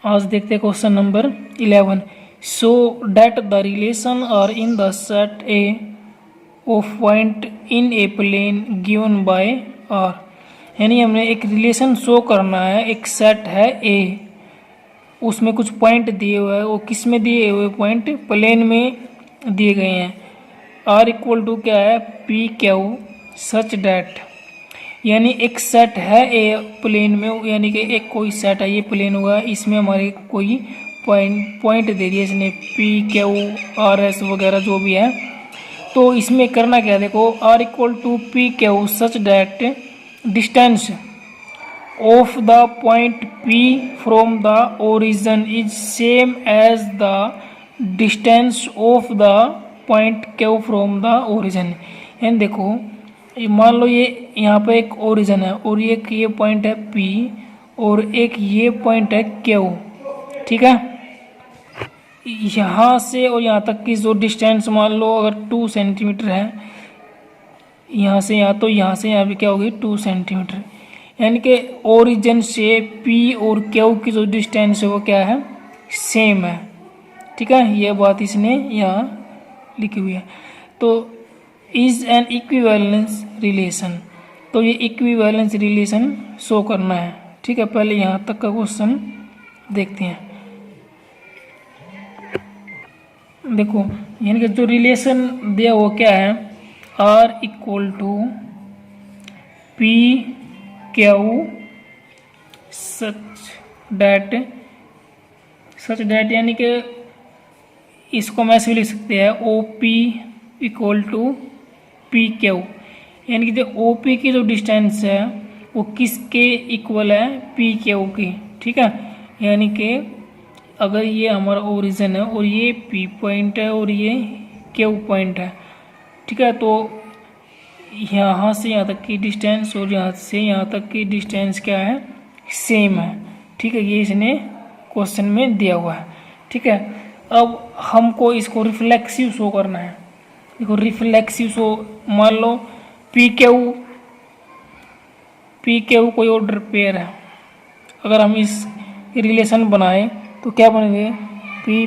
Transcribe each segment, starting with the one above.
आज देखते हैं question number 11। Show that the relation R in the set A of point in a plane given by R. यानी हमें एक relation show करना है, एक सेट है ए, उसमें कुछ पॉइंट दिए हुए हैं। वो किस में दिए हुए पॉइंट? प्लेन में दिए गए हैं। आर इक्वल टू क्या है? पी क्यू सच डैट, यानी एक सेट है ए प्लेन में, यानी कि एक कोई सेट है, ये प्लेन हुआ, इसमें हमारे कोई पॉइंट दे दिया इसने, पी क्यू आर एस वगैरह जो भी है। तो इसमें करना क्या है, देखो R equal to P Q such that distance of the point P from the origin is same as the distance of the point Q from the origin. यानी देखो मान लो ये यहाँ पे एक ओरिजिन है और ये पॉइंट है P और एक ये पॉइंट है Q, ठीक है। यहाँ से और यहाँ तक की जो डिस्टेंस मान लो अगर 2 सेंटीमीटर है, यहाँ से यहाँ, तो यहाँ से यहाँ भी क्या होगी 2 सेंटीमीटर। यानी कि ओरिजिन से P और Q की जो डिस्टेंस है वो क्या है? सेम है, ठीक है। ये बात इसने यहाँ लिखी हुई है। तो इज एन इक्विवेलेंस रिलेशन, तो ये इक्विवेलेंस रिलेशन शो करना है, ठीक है। पहले यहाँ तक का क्वेश्चन देखते हैं। देखो यानी कि जो रिलेशन दिया वो क्या है? R equal to P Q such that, यानी कि इसको मैं ऐसे लिख सकते हैं O P equal to P Q, यानी कि जो ओ पी की जो डिस्टेंस है वो किसके इक्वल है? पी क्यू की, ठीक है। यानी कि अगर ये हमारा ओरिजिन है और ये पी पॉइंट है और ये क्यू पॉइंट है, ठीक है, तो यहाँ से यहाँ तक की डिस्टेंस और यहाँ से यहाँ तक की डिस्टेंस क्या है? सेम है, ठीक है। ये इसने क्वेश्चन में दिया हुआ है, ठीक है। अब हमको इसको रिफ्लेक्सिव शो करना है। देखो रिफ्लेक्सिव शो, मान लो पी क्यू कोई ऑर्डर पेयर है, अगर हम इस रिलेशन बनाए तो क्या बनेंगे? पी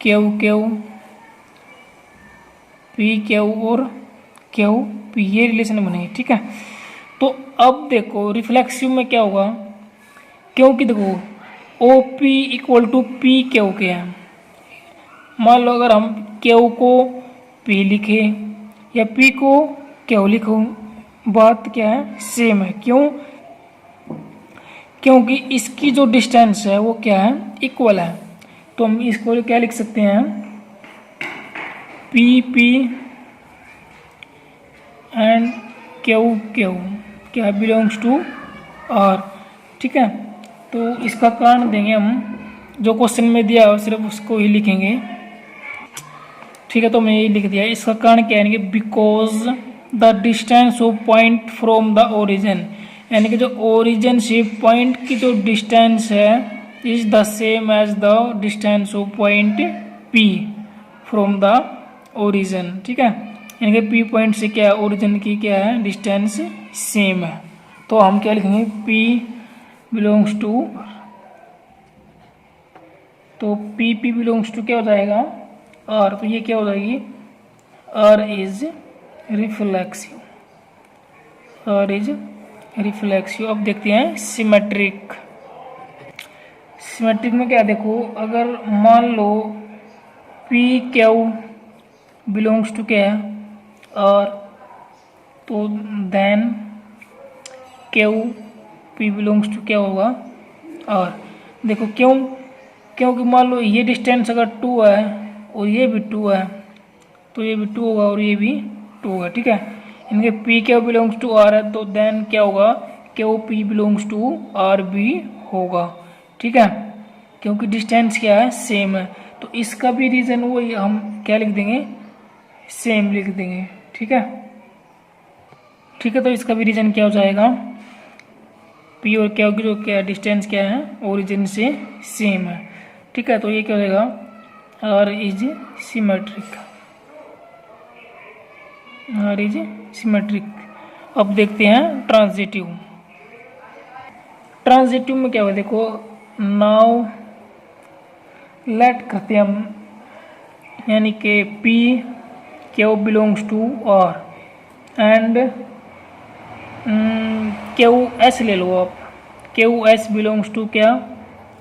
क्यू पी क्यू और क्यू पी, ये रिलेशन बनेंगे, ठीक है। तो अब देखो रिफ्लेक्सिव में क्या होगा? क्योंकि देखो O P equal to P Q के हैं। मान लो अगर हम क्यू को पी लिखे या पी को क्यू लिखो, बात क्या है? सेम है। क्यों? क्योंकि इसकी जो डिस्टेंस है वो क्या है? इक्वल है। तो हम इसको क्या लिख सकते हैं? पी एंड क्यू क्या बिलोंग्स टू आर, ठीक है। तो इसका कारण देंगे हम, जो क्वेश्चन में दिया है सिर्फ उसको ही लिखेंगे, ठीक है। तो मैं ये लिख दिया। इसका कारण क्या है? Because the distance of point from the origin, यानी कि जो ओरिजिन से पॉइंट की जो डिस्टेंस है is the same as the distance of point P from the origin, ठीक है। यानी कि पी पॉइंट से क्या है? ओरिजिन की क्या है? डिस्टेंस सेम है। तो हम क्या लिखेंगे? पी बिलोंग्स टू, तो पी बिलोंग्स टू क्या हो जाएगा? आर। तो ये क्या हो जाएगी? R is reflexive, R is reflexive. अब देखते हैं सिमेट्रिक। सिमेट्रिक में क्या? देखो अगर मान लो पी क्यू बिलोंग्स टू क्या है? आर, तो then Q P belongs to क्या होगा? आर। देखो क्यों? क्योंकि मान लो ये डिस्टेंस अगर 2 है और ये भी 2 है, तो ये भी 2 होगा और ये भी 2 होगा, ठीक है। इनके P Q belongs to R है, तो देन क्या होगा? Q P belongs to R भी होगा, ठीक है, क्योंकि डिस्टेंस क्या है? सेम है। तो इसका भी रीजन वो हम क्या लिख देंगे? सेम लिख देंगे, ठीक है। ठीक है, तो इसका भी रीजन क्या हो जाएगा? पी और क्यू की जो क्या डिस्टेंस क्या है? ओरिजिन से सेम है, ठीक है। तो ये क्या हो जाएगा? R is symmetric, R is symmetric. अब देखते हैं ट्रांजिटिव। ट्रांजिटिव में क्या हुआ देखो, नाउ लेट करते हैं हम, यानी कि P Q belongs to R and Q S ले लो आप, क्यू एस बिलोंग्स टू क्या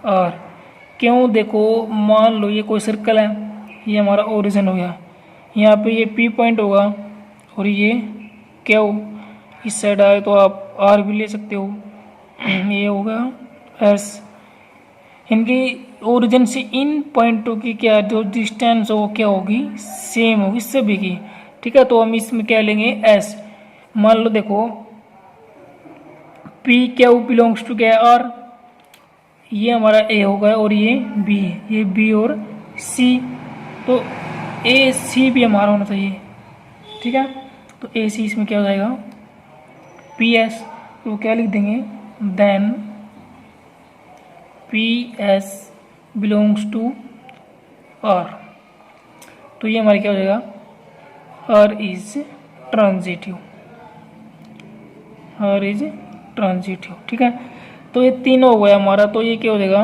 आर। क्यों देखो, मान लो ये कोई सर्कल है, ये हमारा ओरिजिन हो गया, यहाँ पे ये पी पॉइंट होगा और ये क्यू इस साइड आए तो आप आर भी ले सकते हो, ये होगा एस। इनकी ओरिजिन से इन पॉइंटों की क्या जो डिस्टेंस हो वो क्या होगी, सेम होगी सभी की। ठीक है, तो हम इसमें क्या लेंगे एस। मान लो देखो पी क्यू बिलोंग्स टू क्या आर, ये हमारा ए होगा और ये बी, ये बी और सी, तो ए सी भी हमारा होना चाहिए। ठीक है, तो ए सी इसमें क्या हो जाएगा पी एस, तो क्या लिख देंगे then P S belongs to R, तो ये हमारा क्या हो जाएगा R is transitive, R is transitive. ठीक है, तो ये तीन हो गया हमारा, तो ये क्या हो जाएगा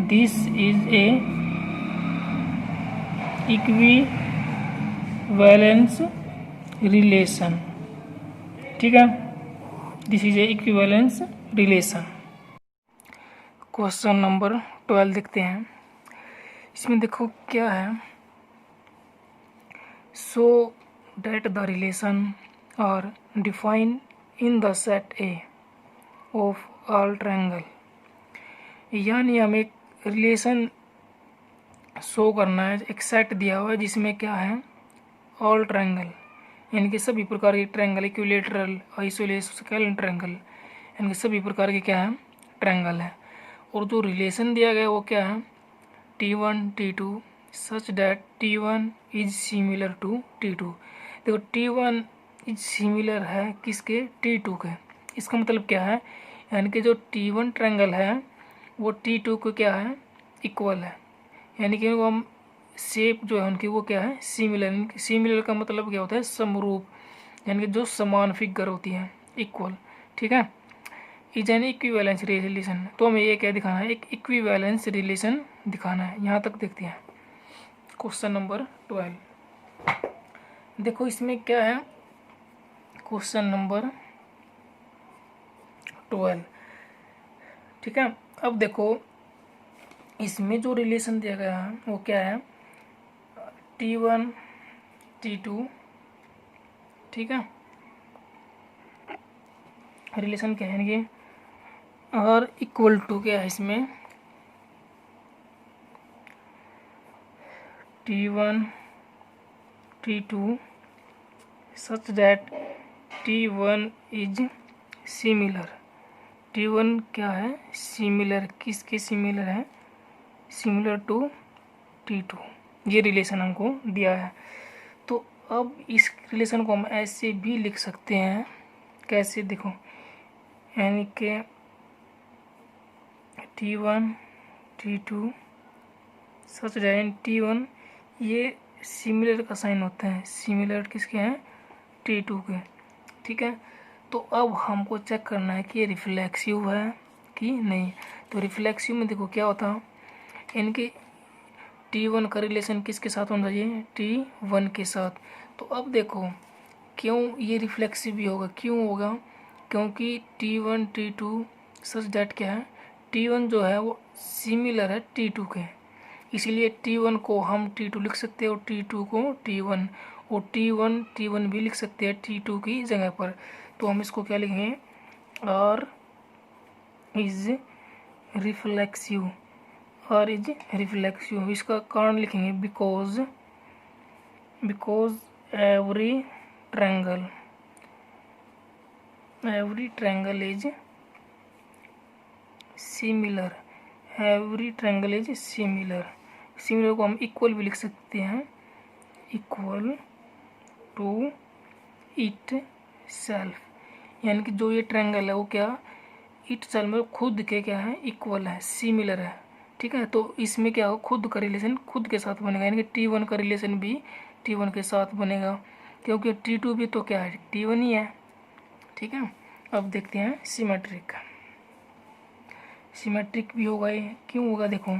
this is a equivalence relation. ठीक है, this is a equivalence relation. Question number 12 देखते हैं। इसमें देखो क्या है, so that the relation are defined in the set A of all triangle, यानी हमें एक रिलेशन शो करना है, एक सेट दिया हुआ है जिसमें क्या है ऑल ट्रायंगल, यानी कि सभी प्रकार के ट्रायंगल, इक्विलेटरल, आइसोसेलेस ट्रायंगल, यानी कि सभी प्रकार के क्या है ट्रायंगल है। और जो रिलेशन दिया गया वो क्या है T1 T2 such that T1 is similar to T2। देखो T1 इज सिमिलर है किसके, T2 के। इसका मतलब क्या है, यानी कि जो T1 ट्रायंगल है वो T2 को क्या है इक्वल है, यानी कि वो हम शेप जो है उनकी वो क्या है सिमिलर। सिमिलर का मतलब क्या होता है समरूप, यानी कि जो समान फिगर होती है इक्वल। ठीक है, इज एन इक्विवेलेंस रिलेशन, तो हमें ये क्या दिखाना है, एक इक्विवेलेंस रिलेशन दिखाना है। यहाँ तक देखते हैं क्वेश्चन नंबर 12। देखो इसमें क्या है क्वेश्चन नंबर 12। ठीक है, अब देखो इसमें जो रिलेशन दिया गया है वो क्या है T1 T2। ठीक है, रिलेशन क्या है ये और इक्वल टू क्या है इसमें T1 T2 such that T1 is similar. T1 क्या है सिमिलर, किसके सिमिलर है, सिमिलर टू T2। ये रिलेशन हमको दिया है। तो अब इस रिलेशन को हम ऐसे भी लिख सकते हैं, कैसे देखो, यानी कि T1 T2 such that T1 ये सिमिलर का साइन होता है, सिमिलर किसके हैं T2 के। ठीक है, तो अब हमको चेक करना है कि ये रिफ्लेक्सिव है कि नहीं। तो रिफ्लेक्सिव में देखो क्या होता है, इनके T1 का रिलेशन किसके साथ होना चाहिए T1 के साथ। तो अब देखो क्यों ये रिफ्लेक्सिव भी होगा, क्यों होगा, क्योंकि T1 T2 सच दैट क्या है T1 जो है वो सिमिलर है T2 के, इसीलिए T1 को हम T2 लिख सकते हैं और T2 को T1, और T1 भी लिख सकते हैं T2 की जगह पर। तो हम इसको क्या लिखेंगे R is reflexive, R is reflexive. इसका कारण लिखेंगे because every triangle is similar, every triangle is similar. Similar को हम इक्वल भी लिख सकते हैं, इक्वल टू इट सेल्फ, यानी कि जो ये ट्रायंगल है वो क्या इट सेल्फ में खुद के क्या है इक्वल है, सिमिलर है। ठीक है, तो इसमें क्या हो खुद का रिलेशन खुद के साथ बनेगा, यानी कि T1 का रिलेशन भी T1 के साथ बनेगा, क्योंकि T2 भी तो क्या है T1 ही है। ठीक है, अब देखते हैं सिमेट्रिक। सिमेट्रिक भी होगा ये। क्यों होगा देखो,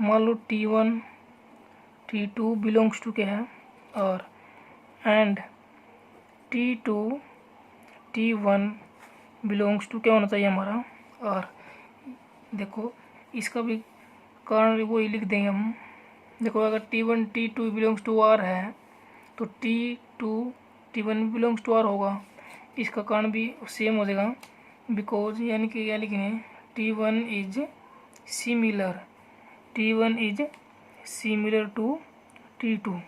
मान लो T1 T2 बिलोंग्स टू क्या है और and T2 T1 belongs to क्या होना चाहिए हमारा और। देखो इसका भी कारण वही लिख देंगे हम। देखो अगर T1 T2 belongs to R है तो T2 T1 belongs to R होगा। इसका कारण भी सेम हो जाएगा बिकॉज यानी कि क्या लिखेंगे T1 is similar to T2।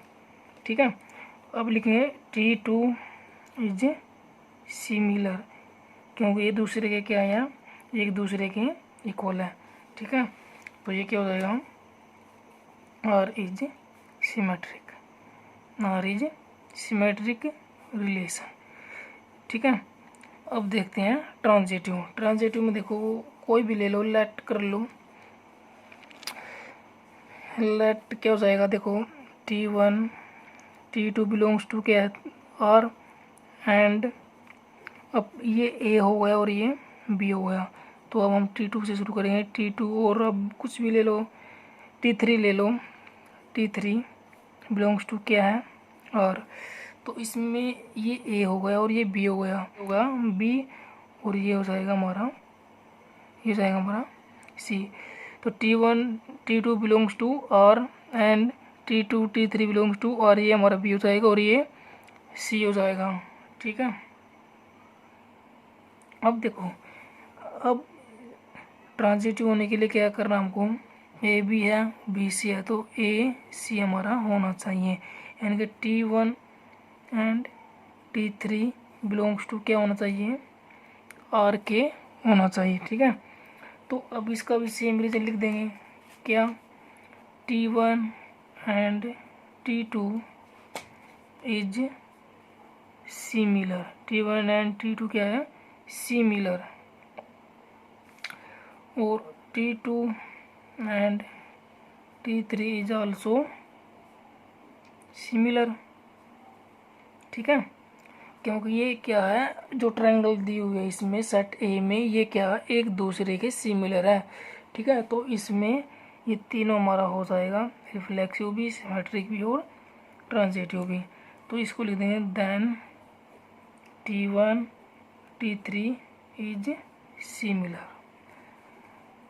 ठीक है, अब लिखेंगे T2 इज सिमिलर क्योंकि ये दूसरे के क्या है, एक दूसरे के इक्वल है। ठीक है, तो ये क्या हो जाएगा R इज सिमेट्रिक रिलेशन। ठीक है, अब देखते हैं ट्रांजिटिव में देखो कोई भी ले लो, लेट कर लो, लेट क्या हो जाएगा देखो T1 T2 बिलोंग्स टू क्या है R एंड अब ये A हो गया और ये B हो गया। तो अब हम T2 से शुरू करेंगे T2 और अब कुछ भी ले लो, T3 ले लो, T3 बिलोंग्स टू क्या है और। तो इसमें ये A हो गया और ये B होगा B और ये हो जाएगा हमारा C। तो T1 T2 belongs to R and T2 T3 belongs to R, ये हमारा B हो जाएगा और ये C हो जाएगा। ठीक है, अब देखो अब ट्रांजिटिव होने के लिए क्या करना हमको, ए बी है बी सी है तो ए सी हमारा होना चाहिए, यानी कि T1 and T3 belongs to क्या होना चाहिए R के होना चाहिए। ठीक है, तो अब इसका भी सेम रीजन लिख देंगे क्या, T1 and T2 is similar, T1 and T2 क्या है सिमिलर और T2 and T3 is also similar. ठीक है, क्योंकि ये क्या है जो ट्रायंगल दी हुई है इसमें सेट ए में ये क्या है एक दूसरे के सिमिलर है। ठीक है, तो इसमें ये तीनों हमारा हो जाएगा, रिफ्लेक्सिव भी, सिमेट्रिक भी और ट्रांजिटिव भी। तो इसको लिख देंगे then T1 T3 is similar.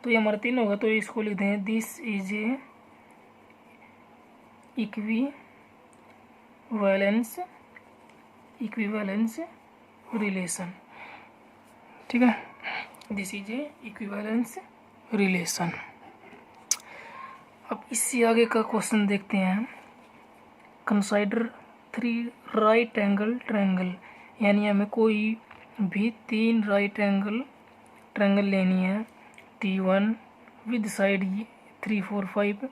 तो ये हमारा तीन होगा, तो इसको लिख देंगे this is a equivalence relation. ठीक है, this is a equivalence relation. अब इससे आगे का क्वेश्चन देखते हैं, कंसाइडर 3 राइट एंगल ट्रायंगल, यानी हमें कोई भी 3 राइट एंगल ट्रायंगल लेनी है, T1 विद साइड 3 4 5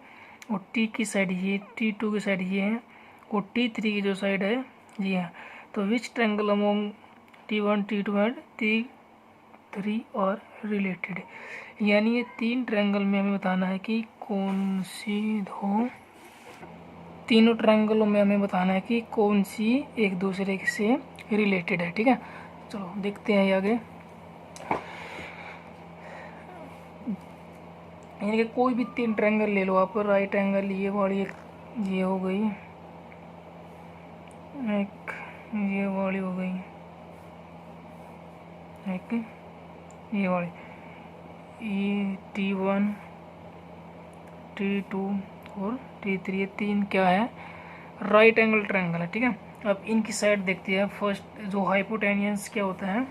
और T की साइड ये, T2 की साइड ये है और T3 की जो साइड है ये है। तो विच triangle among T1 T2 and T3 और रिलेटेड, यानी ये 3 ट्रायंगल में हमें बताना है कि कौन सी दो, तीनों ट्रायंगलों में हमें बताना है कि कौन सी एक दूसरे से रिलेटेड है। ठीक है, चलो देखते हैं आगे। यानी कि कोई भी 3 ट्रायंगल ले लो आप, राइट एंगल ये वाली एक ये हो गई, एक ये वाली हो गई, एक ये वाली, ये T1 T2 और T3 ये 3 क्या है राइट एंगल ट्रायंगल है। ठीक है, अब इनकी साइड देखते हैं। फर्स्ट जो हाइपोटेनियस क्या होता है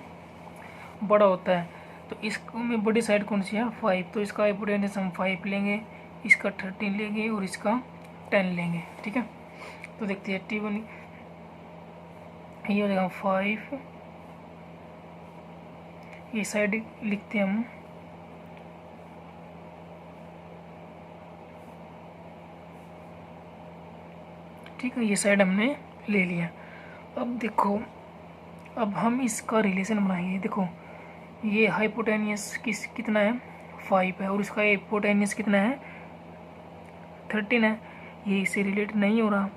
बड़ा होता है, तो इसको में बड़ी साइड कौन सी है 5, तो इसका हाइपोटेनियस हम 5 लेंगे, इसका 13 लेंगे और इसका 10 लेंगे। ठीक है, तो देखते हैं T1 ये हो जाएगा 5, ये साइड लिखते हैं हम, ठीक है, ये साइड हमने ले लिया। अब देखो अब हम इसका रिलेशन बनाएंगे। देखो ये हाइपोटेनियस कितना है 5 है और इसका हाइपोटेनियस कितना है 13 है, ये इससे रिलेटेड नहीं हो रहा,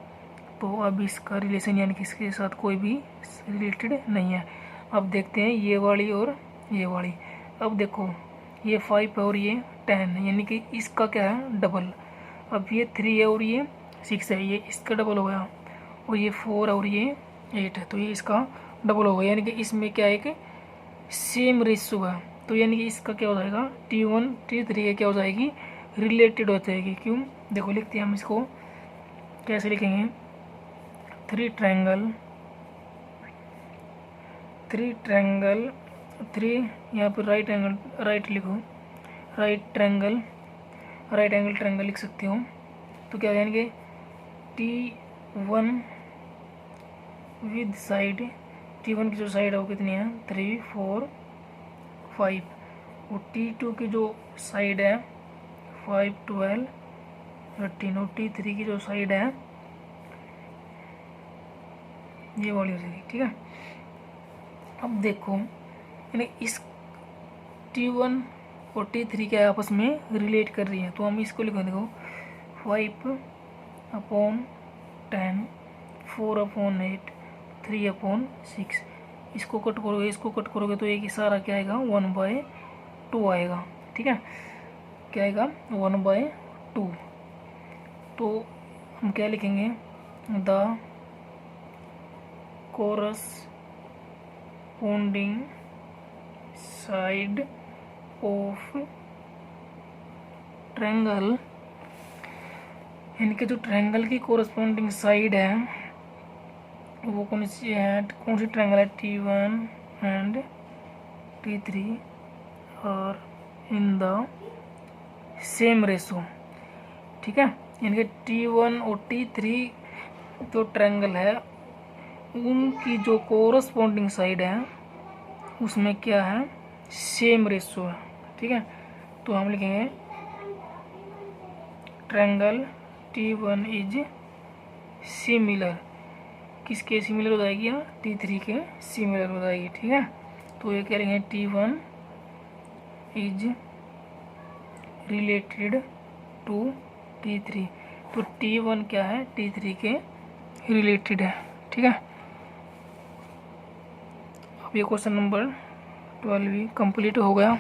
तो अब इसका रिलेशन यानी कि इसके साथ कोई भी रिलेटेड नहीं है। अब देखते हैं ये वाली और ये वाली। अब देखो ये 5 है और ये 10 है, यानी कि इसका क्या है डबल। अब ये 3 है और ये 6 है, ये इसका डबल हो गया। और ये 4 और ये 8 है, तो ये इसका डबल हो गया, यानी कि इसमें क्या है कि सेम रेशो है। तो यानी कि इसका क्या हो जाएगा T1 T3 क्या हो जाएगी रिलेटेड हो जाएगी। क्यों, देखो लिखते हैं हम इसको कैसे लिखेंगे। थ्री ट्रायंगल थ्री, यहाँ पर राइट एंगल राइट लिखो, राइट एंगल ट्रायंगल लिख सकते हो। तो क्या यानी कि T1 विद साइड, T1 की जो साइड है वो कितनी है 3 4 5, और T2 की जो साइड है 5 12 13, और T3 की जो साइड है ये वाली हो जाएगी। ठीक है, अब देखो यानी इस T1 और T3 के आपस में रिलेट कर रही है, तो हम इसको लिखेंगे देखो 5/10, 4/8, 3/6। इसको कट करोगे तो एक सारा क्या आएगा 1/2 आएगा। ठीक है, क्या आएगा 1/2। तो हम क्या लिखेंगे the corresponding side of triangle, यानी कि जो ट्रायंगल की कोरस्पॉन्डिंग साइड है वो कौन सी ट्रायंगल है T1 एंड T3 और इन द सेम रेशो। ठीक है, यानी कि T1 और T3 जो ट्रायंगल है उनकी जो कोरस्पॉन्डिंग साइड है उसमें क्या है सेम रेशो है। ठीक है, तो हम लिखेंगे ट्रायंगल T1 इज सिमिलर, किसके सिमिलर हो जाएगी यहाँ T3 के सिमिलर हो जाएगी। ठीक है, तो ये कह रहे हैं T1 is related to T3, तो T1 क्या है T3 के रिलेटेड है। ठीक है, अब ये क्वेश्चन नंबर 12 भी कंप्लीट हो गया।